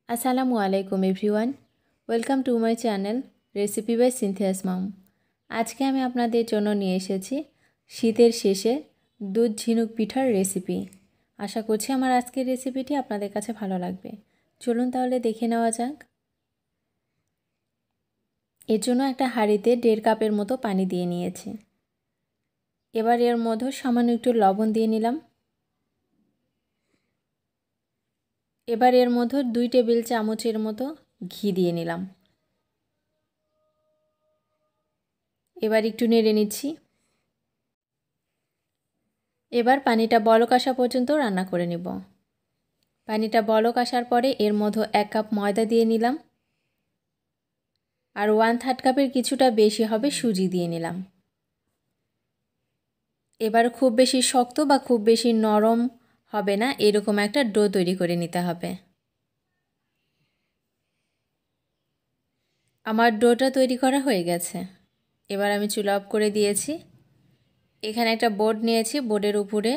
আসসালামু আলাইকুম everyone, welcome to my channel recipe by Cynthia's mom. আজকে আমি আপনাদের জন্য নিয়ে এসেছি শীতের শেষে দুধ ঝিনুক পিঠার রেসিপি। আশা করছি আমার আজকের রেসিপিটি আপনাদের কাছে ভালো লাগবে। চলুন তাহলে দেখে নেওয়া যাক। এর জন্য একটা হাঁড়িতে 1.5 কাপের মতো পানি দিয়ে নিয়েছি। এবার এর মধ্যে সামান্য একটু লবণ দিয়ে নিলাম। এবার এর মধ্যে 2 টেবিল চামচের মতো ঘি দিয়ে নিলাম। এবার একটু নেড়ে নিচ্ছি। এবার পানিটা বলক আসা পর্যন্ত রান্না করে নিব। পানিটা বলক আসার পরে এর মধ্যে 1 কাপ ময়দা দিয়ে নিলাম আর 1/3 কাপের কিছুটা বেশি হবে সুজি দিয়ে নিলাম। এবার খুব বেশি শক্ত বা খুব বেশি নরম হবে না, এরকম একটা ডো তৈরি করে নিতে হবে। আমার ডোটা তৈরি করা হয়ে গেছে। এবার আমি চুলা অফ করে দিয়েছি। এখানে একটা বোর্ড নিয়েছি, বোর্ডের উপরে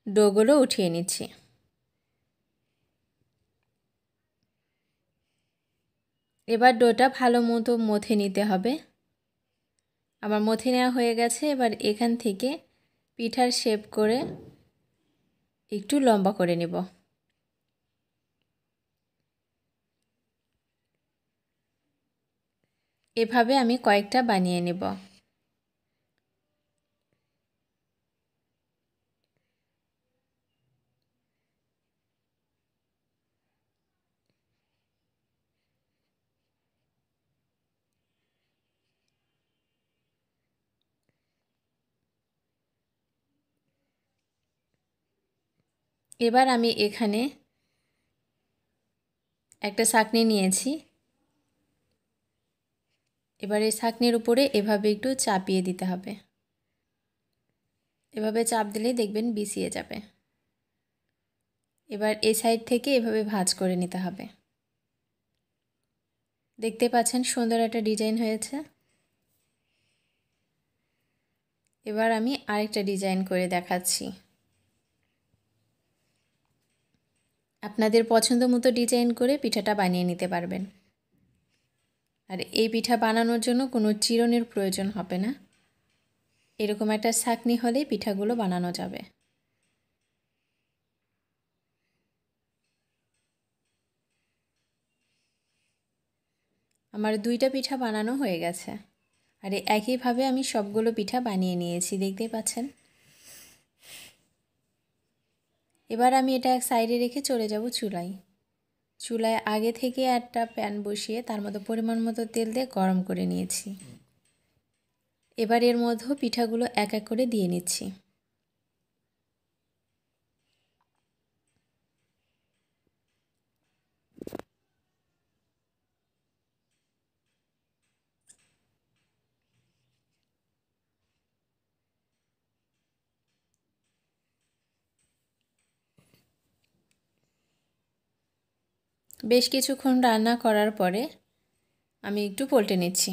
ডোগুলো উঠিয়ে নিচ্ছি। এবার ডোটা ভালো মতো মথে নিতে হবে। আমার মথে নেওয়া হয়ে গেছে। এবার এখান থেকে পিঠার শেপ করে একটু লম্বা করে নেব। এভাবে আমি কয়েকটা বানিয়ে নেব। এবার আমি এখানে একটা ছাঁকনি নিয়েছি। এবার এই ছাঁকনির উপরে এভাবে একটু চাপিয়ে দিতে হবে। এভাবে চাপ দিলেই দেখবেন বিছিয়ে যাবে। এবার এই সাইড থেকে এভাবে ভাঁজ করে নিতে হবে। দেখতে পাচ্ছেন সুন্দর একটা ডিজাইন হয়েছে। এবার আমি আরেকটা ডিজাইন করে দেখাচ্ছি। আপনাদের পছন্দ মতো ডিজাইন করে পিঠাটা বানিয়ে নিতে পারবেন। আর এই পিঠা বানানোর জন্য কোনো চিরুনির প্রয়োজন হবে না। এরকম একটা ছাঁকনি হলেই পিঠাগুলো বানানো যাবে। আমার 2টা পিঠা বানানো হয়ে গেছে। আর একইভাবে আমি সবগুলো পিঠা বানিয়ে নিয়েছি, দেখতেই পাচ্ছেন। এবার আমি এটা এক সাইডে রেখে চলে যাব চুলায়। চুলায় আগে থেকে একটা প্যান বসিয়ে তার মধ্যে পরিমাণ মতো তেল দিয়ে গরম করে নিয়েছি। এবার এর মধ্যে পিঠাগুলো এক এক করে দিয়ে নিচ্ছি। বেশ কিছুক্ষণ রান্না করার পরে আমি একটু পল্টে নিচ্ছি।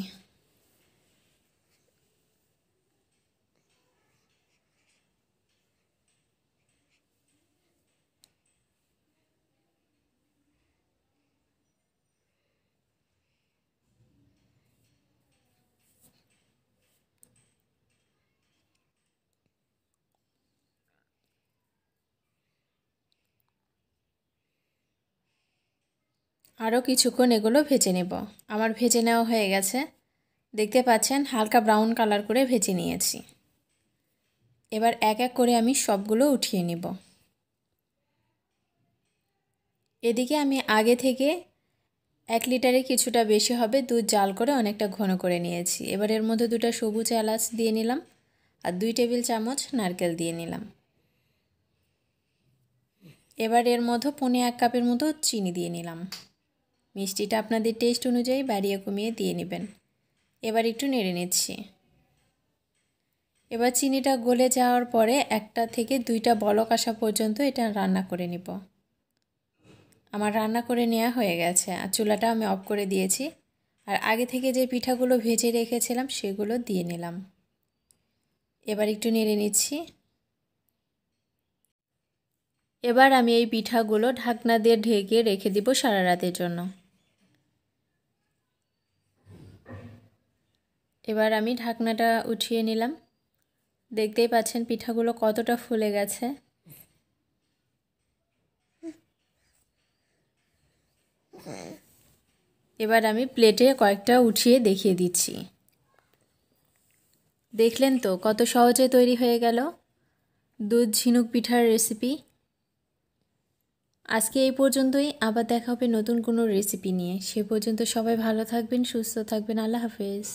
আরও কিছুক্ষণ এগুলো ভেজে নেব। আমার ভেজে নেওয়া হয়ে গেছে, দেখতে পাচ্ছেন হালকা ব্রাউন কালার করে ভেজে নিয়েছি। এবার এক এক করে আমি সবগুলো উঠিয়ে নেব। এদিকে আমি আগে থেকে 1 লিটারে কিছুটা বেশি হবে দুধ জাল করে অনেকটা ঘন করে নিয়েছি। এবার এর মধ্যে 2টা সবুজ এলাচ দিয়ে নিলাম আর 2 টেবিল চামচ নারকেল দিয়ে নিলাম। এবার এর মধ্যে 1.25 কাপের মতো চিনি দিয়ে নিলাম। মিষ্টিটা আপনাদের টেস্ট অনুযায়ী বাড়িয়ে কমিয়ে দিয়ে নেবেন। এবার একটু নেড়ে নিচ্ছি। এবার চিনিটা গলে যাওয়ার পরে 1টা থেকে 2টা বলক আসা পর্যন্ত এটা রান্না করে নিব। আমার রান্না করে নেওয়া হয়ে গেছে আর চুলাটা আমি অফ করে দিয়েছি। আর আগে থেকে যে পিঠাগুলো ভেজে রেখেছিলাম সেগুলো দিয়ে নিলাম। এবার একটু নেড়ে নিচ্ছি। এবার আমি এই পিঠাগুলো ঢাকনা দিয়ে ঢেকে রেখে দিব সারা রাতের জন্য। এবার আমি ঢাকনাটা উঠিয়ে নিলাম। দেখতেই পাচ্ছেন পিঠাগুলো কতটা ফুলে গেছে। এবার আমি প্লেটে কয়েকটা উঠিয়ে দেখিয়ে দিচ্ছি। দেখলেন তো কত সহজে তৈরি হয়ে গেল দুধ ঝিনুক পিঠার রেসিপি। আজকে এই পর্যন্তই, আবার দেখা হবে নতুন কোনো রেসিপি নিয়ে। সে পর্যন্ত সবাই ভালো থাকবেন, সুস্থ থাকবেন। আল্লাহ হাফেজ।